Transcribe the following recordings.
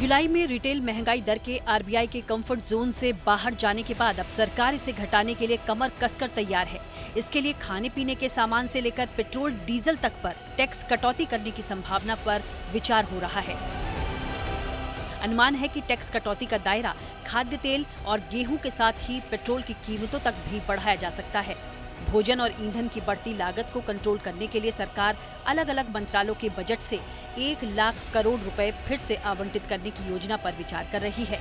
जुलाई में रिटेल महंगाई दर के आरबीआई के कंफर्ट जोन से बाहर जाने के बाद अब सरकार इसे घटाने के लिए कमर कसकर तैयार है। इसके लिए खाने पीने के सामान से लेकर पेट्रोल डीजल तक पर टैक्स कटौती करने की संभावना पर विचार हो रहा है। अनुमान है कि टैक्स कटौती का दायरा खाद्य तेल और गेहूं के साथ ही पेट्रोल की कीमतों तक भी बढ़ाया जा सकता है। भोजन और ईंधन की बढ़ती लागत को कंट्रोल करने के लिए सरकार अलग अलग मंत्रालयों के बजट से 1 लाख करोड़ रुपए फिर से आवंटित करने की योजना पर विचार कर रही है।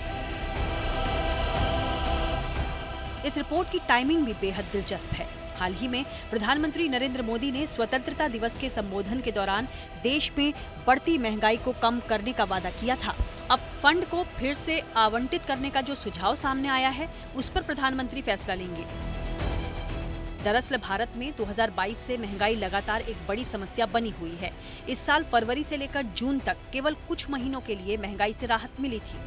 इस रिपोर्ट की टाइमिंग भी बेहद दिलचस्प है। हाल ही में प्रधानमंत्री नरेंद्र मोदी ने स्वतंत्रता दिवस के संबोधन के दौरान देश में बढ़ती महंगाई को कम करने का वादा किया था। अब फंड को फिर से आवंटित करने का जो सुझाव सामने आया है, उस पर प्रधानमंत्री फैसला लेंगे। दरअसल भारत में 2022 से महंगाई लगातार एक बड़ी समस्या बनी हुई है। इस साल फरवरी से लेकर जून तक केवल कुछ महीनों के लिए महंगाई से राहत मिली थी,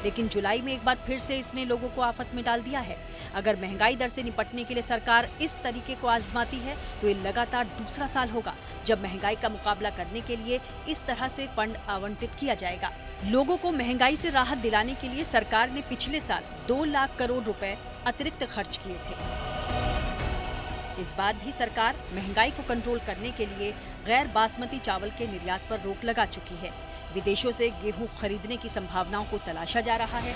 लेकिन जुलाई में एक बार फिर से इसने लोगों को आफत में डाल दिया है। अगर महंगाई दर से निपटने के लिए सरकार इस तरीके को आजमाती है तो ये लगातार दूसरा साल होगा जब महंगाई का मुकाबला करने के लिए इस तरह से फंड आवंटित किया जाएगा। लोगों को महंगाई से राहत दिलाने के लिए सरकार ने पिछले साल 2 लाख करोड़ रुपए अतिरिक्त खर्च किए थे। इस बार भी सरकार महंगाई को कंट्रोल करने के लिए गैर बासमती चावल के निर्यात पर रोक लगा चुकी है। विदेशों से गेहूं खरीदने की संभावनाओं को तलाशा जा रहा है।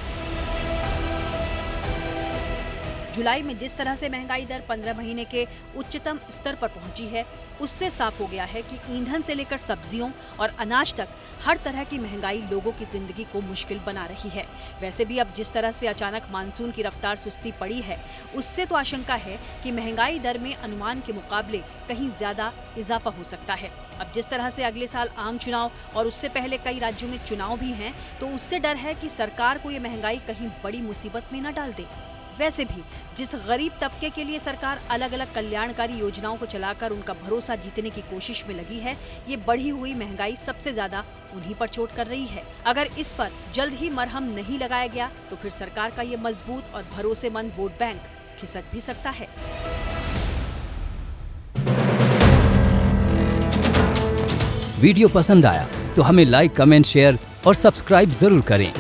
जुलाई में जिस तरह से महंगाई दर 15 महीने के उच्चतम स्तर पर पहुंची है, उससे साफ हो गया है कि ईंधन से लेकर सब्जियों और अनाज तक हर तरह की महंगाई लोगों की जिंदगी को मुश्किल बना रही है। वैसे भी अब जिस तरह से अचानक मानसून की रफ्तार सुस्ती पड़ी है, उससे तो आशंका है कि महंगाई दर में अनुमान के मुकाबले कहीं ज्यादा इजाफा हो सकता है। अब जिस तरह से अगले साल आम चुनाव और उससे पहले कई राज्यों में चुनाव भी हैं, तो उससे डर है कि सरकार को ये महंगाई कहीं बड़ी मुसीबत में न डाल दे। वैसे भी जिस गरीब तबके के लिए सरकार अलग अलग कल्याणकारी योजनाओं को चलाकर उनका भरोसा जीतने की कोशिश में लगी है, ये बढ़ी हुई महंगाई सबसे ज्यादा उन्हीं पर चोट कर रही है। अगर इस पर जल्द ही मरहम नहीं लगाया गया तो फिर सरकार का ये मजबूत और भरोसेमंद वोट बैंक खिसक भी सकता है। वीडियो पसंद आया तो हमें लाइक, कमेंट, शेयर और सब्सक्राइब जरूर करें।